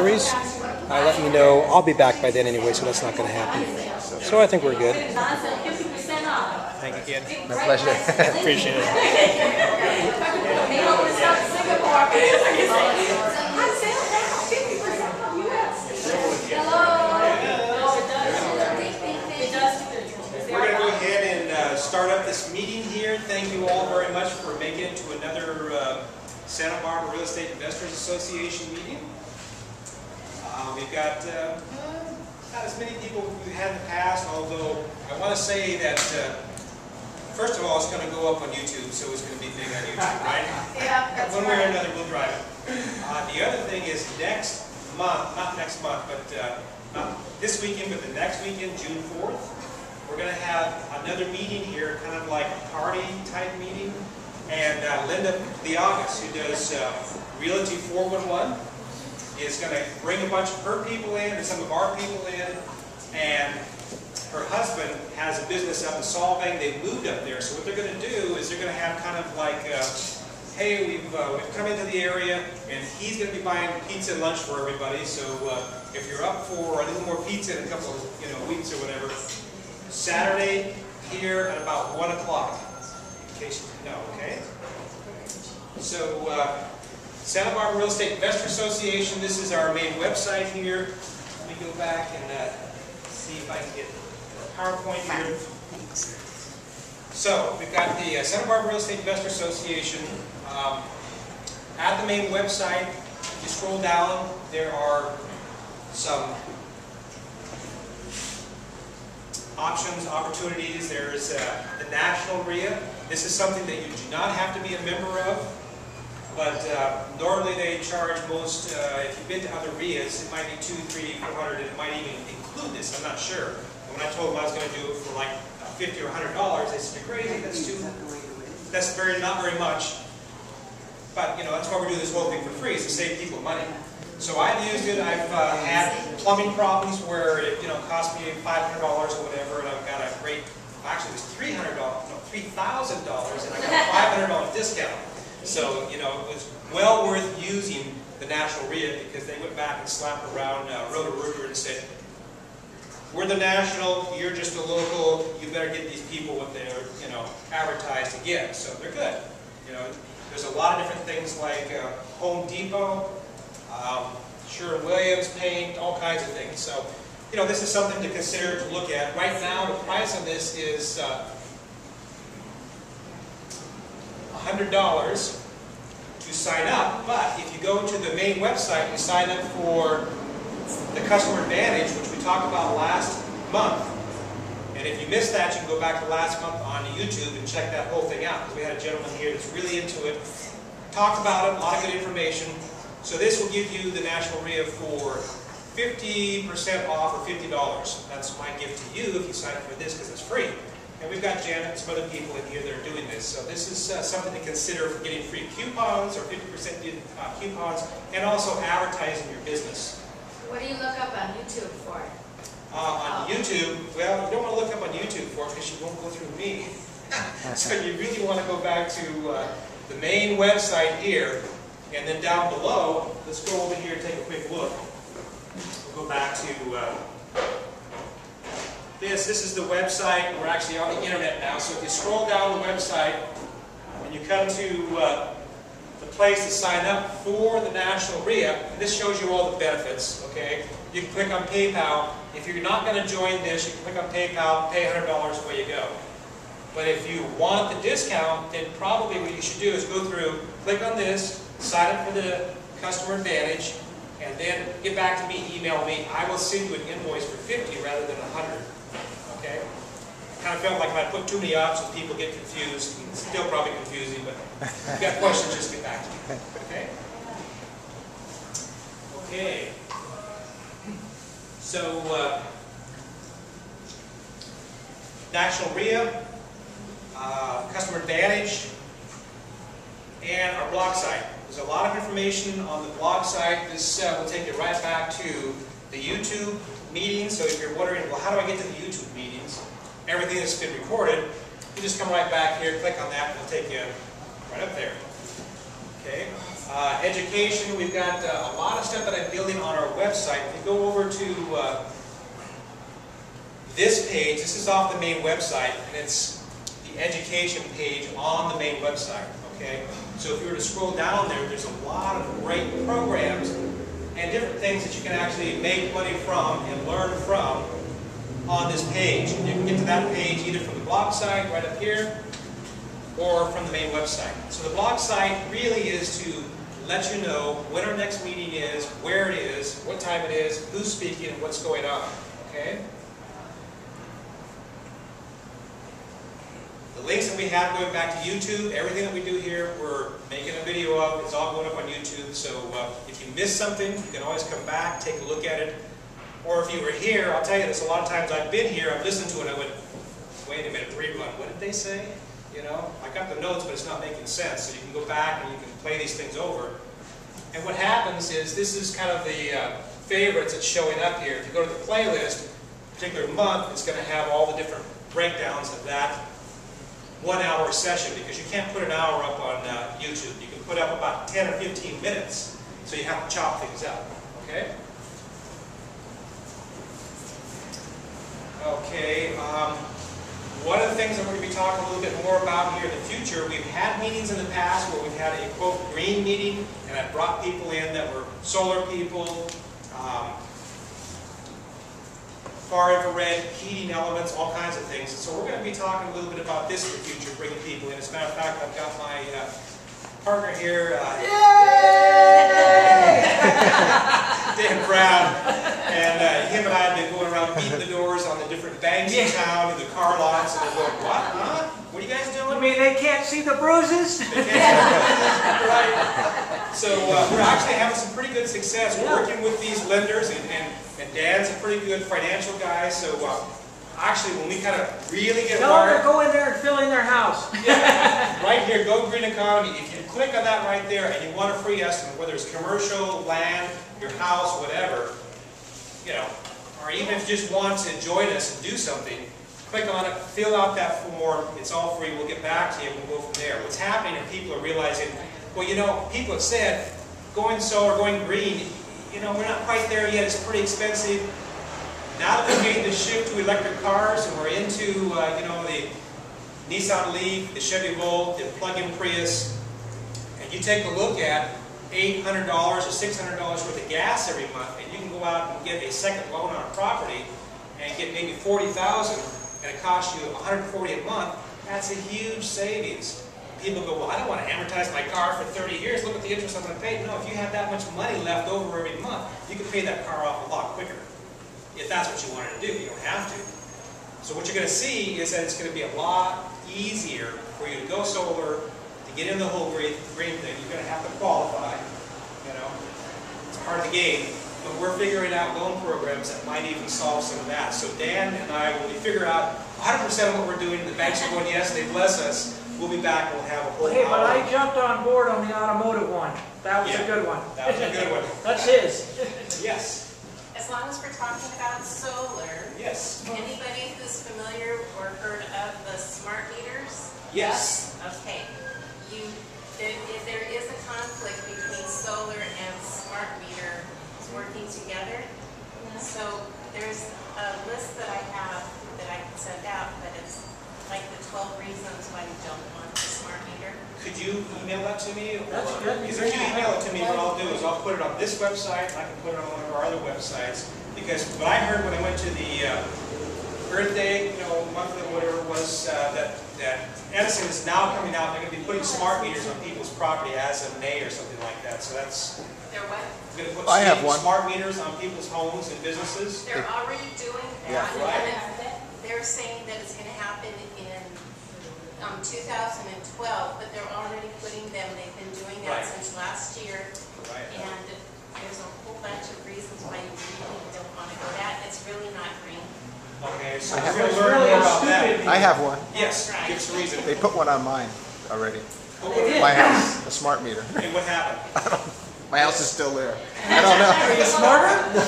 batteries, let me know. I'll be back by then anyway, so that's not going to happen. So I think we're good. Thank you, kid. My pleasure. Appreciate it. We're going to go ahead and start up this meeting here. Thank you all very much for making it to another Santa Barbara Real Estate Investors Association meeting. We've got not as many people as we've had in the past, although I want to say that first of all, it's going to go up on YouTube, so it's going to be big on YouTube, right? Yeah, that's One way or right. another, we'll drive it. The other thing is next month, not next month, but not this weekend, but the next weekend, June 4th, we're going to have another meeting here, kind of like a party-type meeting. And Linda Leagas, who does Realty 411, is going to bring a bunch of her people in and some of our people in. And her husband has a business up in Solvang. They moved up there. So what they're going to do is they're going to have kind of like, hey, we've come into the area, and he's going to be buying pizza and lunch for everybody. So if you're up for a little more pizza in a couple of weeks or whatever, Saturday here at about 1 o'clock, in case you didn't know, okay? So, Santa Barbara Real Estate Investor Association, this is our main website here. Let me go back and see if I can get the PowerPoint here. So, we've got the Santa Barbara Real Estate Investor Association. At the main website, if you scroll down, there are some options, opportunities. There's the National REIA. This is something that you do not have to be a member of, but normally they charge most, if you've been to other REIAs, it might be $200, $300, $400, and it might even include this, I'm not sure. And when I told them I was going to do it for like $50 or $100, they said, you're crazy, that's not very much. But, that's why we're doing this whole thing for free, is to save people money. So I've used it. I've had plumbing problems where it cost me $500 or whatever, and I've got a great, actually it was $3,000, and I got a $500 discount. So it was well worth using the National REIA, because they went back and slapped around Roto-Rooter and said, we're the national, you're just a local, you better get these people what they're advertised to get. So they're good. There's a lot of different things like Home Depot. Sherwin-Williams paint, all kinds of things. So, this is something to consider to look at. Right now, the price on this is $100 to sign up. But if you go to the main website and sign up for the Customer Advantage, which we talked about last month, and if you missed that, you can go back to last month on YouTube and check that whole thing out. Because we had a gentleman here that's really into it, talked about it, a lot of good information. So this will give you the National REIA for 50% off, or $50. That's my gift to you if you sign up for this, because it's free. And we've got Janet and some other people in here that are doing this. So this is something to consider for getting free coupons, or 50% coupons, and also advertising your business. What do you look up on YouTube for? On YouTube, well, you don't want to look up on YouTube for it because you won't go through me. So you really want to go back to the main website here. And then down below, let's go over here and take a quick look. We'll go back to this. This is the website. We're actually on the internet now. So if you scroll down the website and you come to the place to sign up for the National REIA, and this shows you all the benefits. Okay, you can click on PayPal. If you're not going to join this, you can click on PayPal, pay $100, away you go. But if you want the discount, then probably what you should do is go through, click on this, sign up for the Customer Advantage, and then get back to me, email me. I will send you an invoice for $50 rather than $100. Okay? I kind of felt like if I put too many options, people get confused. It's still probably confusing, but if you've got questions, just get back to me. Okay? Okay. So, National REIA, Customer Advantage, and our blog site. There's a lot of information on the blog site. This will take you right back to the YouTube meetings. So if you're wondering, well, how do I get to the YouTube meetings? Everything that's been recorded, you just come right back here, click on that, and it'll take you right up there. Okay? Education, we've got a lot of stuff that I'm building on our website. If you go over to this page, this is off the main website, and it's the education page on the main website. Okay, so if you were to scroll down there, there's a lot of great programs and different things that you can actually make money from and learn from on this page. You can get to that page either from the blog site right up here or from the main website. So the blog site really is to let you know when our next meeting is, where it is, what time it is, who's speaking, and what's going on. Okay? The links that we have going back to YouTube, everything that we do here, we're making a video of. It's all going up on YouTube. So if you miss something, you can always come back, take a look at it. Or if you were here, I'll tell you this, a lot of times I've been here, I've listened to it, and I went, wait a minute, rerun, what did they say? You know, I got the notes, but it's not making sense. So you can go back and you can play these things over. And what happens is, this is kind of the favorites that's showing up here. If you go to the playlist, a particular month, it's going to have all the different breakdowns of that 1 hour session, because you can't put an hour up on YouTube. You can put up about 10 or 15 minutes, so you have to chop things up. Okay? Okay. One of the things that we're going to be talking a little bit more about here in the future, we've had meetings in the past where we've had a, quote, green meeting, and I've brought people in that were solar people, far infrared, heating elements, all kinds of things. And so we're going to be talking a little bit about this in the future, bringing people in. As a matter of fact, I've got my partner here, Dan Brown, and him and I have been going around beating the doors on the different banks in town and the car lots, and they're going, what? Huh? What are you guys doing? You mean they can't see the bruises? They can't see the bruises, right? So we're actually having some pretty good success working with these lenders, and Dan's a pretty good financial guy, so actually when we kind of really get Tell them wired, to go in there and fill in their house. right here, Go Green Economy, if you click on that right there and you want a free estimate, whether it's commercial, land, your house, whatever, you know, or even if you just want to join us and do something, click on it, fill out that form, it's all free, we'll get back to you and we'll go from there. What's happening is people are realizing, well, you know, people have said, going solar, going green, you know, we're not quite there yet, it's pretty expensive. Now that we've made the shift to electric cars and we're into, you know, the Nissan Leaf, the Chevy Volt, the plug-in Prius, and you take a look at $800 or $600 worth of gas every month, and you can go out and get a second loan on a property and get maybe $40,000, and it costs you $140 a month, that's a huge savings. People go, well, I don't want to amortize my car for 30 years, look at the interest I'm going to pay. No, if you have that much money left over every month, you can pay that car off a lot quicker. If that's what you wanted to do, you don't have to. So what you're going to see is that it's going to be a lot easier for you to go solar, to get in the whole green thing. You're going to have to qualify, you know. It's part of the game. But we're figuring out loan programs that might even solve some of that. So Dan and I, when we figure out 100% of what we're doing, the banks are going, yes, they bless us, we'll be back, we'll have a whole Hey, but hour. I jumped on board on the automotive one. That was a good one. That was a good one. That's his. Yes. As long as we're talking about solar, Yes. anybody who's familiar or heard of the smart meters? Yes. Okay. There is a conflict between solar and smart meters working together. So there's a list that I have that I can send out, but it's like the 12 reasons why you don't want a smart meter. Could you email that to me? That's good. Because if you email it to me, what I'll do is I'll put it on this website, and I can put it on one of our other websites. Because what I heard when I went to the Earth Day, you know, monthly, whatever it was, that Edison is now coming out. They're going to be putting smart meters on people's property as of May or something like that. So that's They're what? going to put I have one. smart meters on people's homes and businesses. They're already doing that. Yeah, right. And they're saying that it's going to happen in 2012, but they're already putting them. They've been doing that Right. since last year. Right. And there's a whole bunch of reasons why you really don't want to go that. It's really not green. Okay, so I have- we're going to learn more about that. I have one. Yes, Right. give us a reason. They put one on mine already. Okay. My house, a smart meter. And what happened? My house is still there. I don't know. Are you smarter? You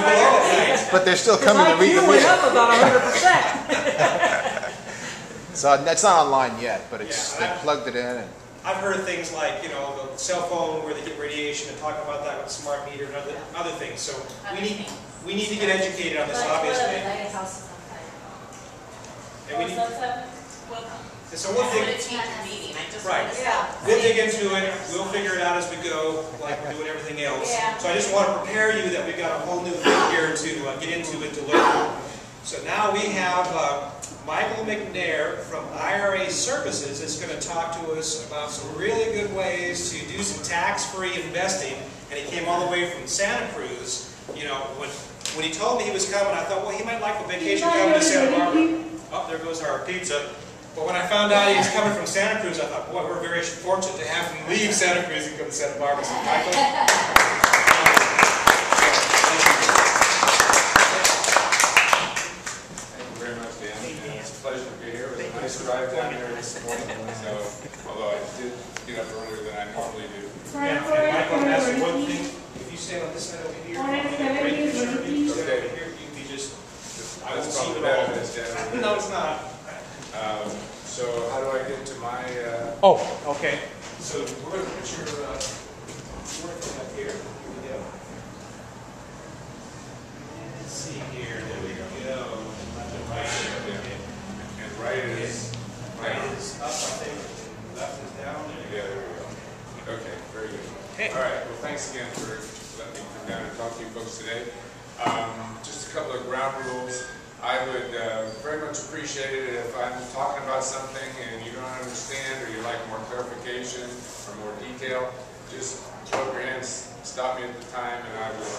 blow it, right? But they're still coming to read the IQ went meter. up about 100%. So that's not online yet, but it's Yeah, they plugged it in and I've heard things like, the cell phone where they get radiation and talk about that with smart meter and other things. So we need to get educated on this, obviously. And we need, and so we'll dig, meeting. I just right. want to say. We'll dig into it. We'll figure it out as we go, like we're doing everything else. So I just want to prepare you that we've got a whole new thing here to get into and to learn. So now we have Michael McNair from IRA Services is going to talk to us about some really good ways to do some tax-free investing. And he came all the way from Santa Cruz. When he told me he was coming, I thought, well, he might like a vacation coming to Santa Barbara. Oh, there goes our pizza. But when I found out he was coming from Santa Cruz, I thought, boy, we're very fortunate to have him leave Santa Cruz and come to Santa Barbara. So, Michael. Thank you very much, Dan. It's a pleasure to be here. It was a nice drive down there this morning. So, although I did get up earlier than I normally do. And Michael, I'm asking one thing. If you stand on this side over here, you can be just, I will That's see probably it all. better than standing. No, it's not. So how do I get to my... Oh, okay. So we're going to put your work up here. Here we go. Let's see here. There we go. Right here. Okay. And right is... Right is up, I think. Left is down. Yeah, there we go. Okay, very good. Okay. All right, well, thanks again for letting me come down and talk to you folks today. Just a couple of ground rules. I would very much appreciate it if I'm talking about something and you don't understand or you'd like more clarification or more detail, just throw up your hands, stop me at the time, and I would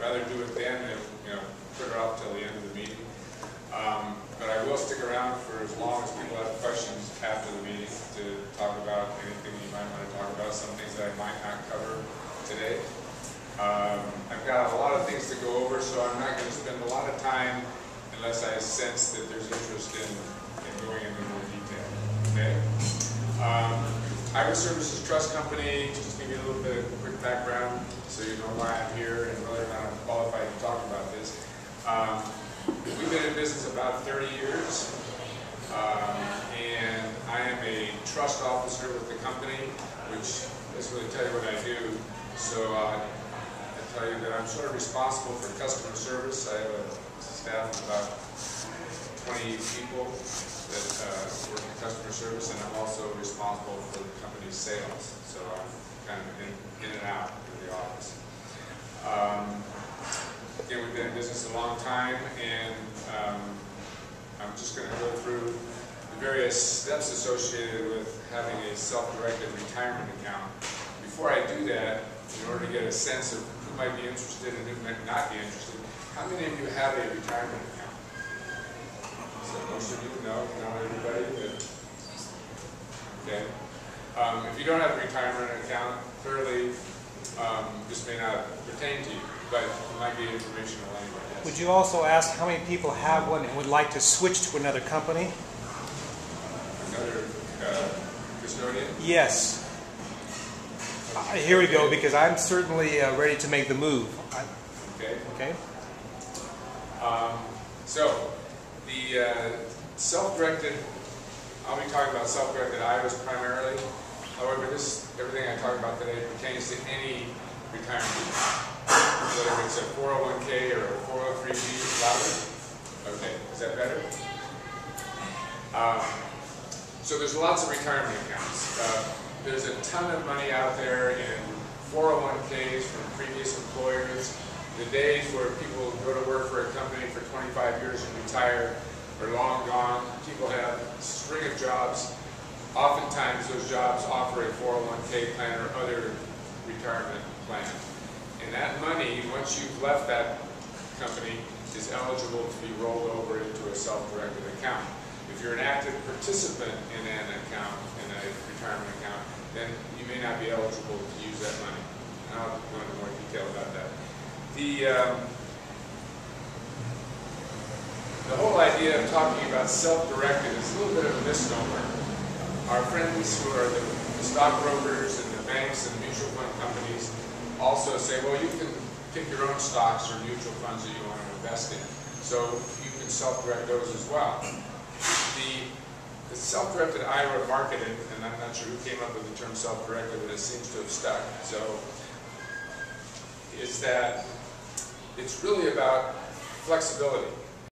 rather do it then than put it off till the end of the meeting. But I will stick around for as long as people have questions after the meeting to talk about anything you might want to talk about, some things that I might not cover today. I've got a lot of things to go over, so I'm not going to spend a lot of time unless I sense that there's interest in going into more detail. Okay? IRA Services Trust Company, just to give you a little bit of quick background so you know why I'm here and whether or not I'm qualified to talk about this. We've been in business about 30 years, and I am a trust officer with the company, which doesn't really tell you what I do. So I tell you that I'm sort of responsible for customer service. I have a staff of about 20 people that work in customer service, and I'm also responsible for the company's sales. So I'm kind of in and out of the office. Again, we've been in business a long time, and I'm just going to go through the various steps associated with having a self-directed retirement account. Before I do that, in order to get a sense of who might be interested and who might not be interested, how many of you have a retirement account? So most of you know, not everybody, but okay. If you don't have a retirement account, clearly this may not pertain to you, but it might be informational anyway. Yes. Would you also ask how many people have one and would like to switch to another company? Another custodian? Yes. Here we go, because I'm certainly ready to make the move. Okay. Okay. So the self-directed, I'll be talking about self-directed IRAs primarily. However, everything I talk about today pertains to any retirement, whether it's a 401k or a 403b. Louder? Okay, is that better? So there's lots of retirement accounts. There's a ton of money out there in 401ks from previous employers. The days where people go to work for a company for 25 years and retire are long gone. People have a string of jobs. Oftentimes those jobs offer a 401k plan or other retirement plan. And that money, once you've left that company, is eligible to be rolled over into a self-directed account. If you're an active participant in an account, in a retirement account, then you may not be eligible to use that money. And I'll go into more detail about that. The whole idea of talking about self-directed is a little bit of a misnomer. Our friends who are the stockbrokers and the banks and mutual fund companies also say, well, you can pick your own stocks or mutual funds that you want to invest in. So you can self-direct those as well. The the self-directed IRA marketing, and I'm not sure who came up with the term self-directed, but it seems to have stuck. So, is that it's really about flexibility.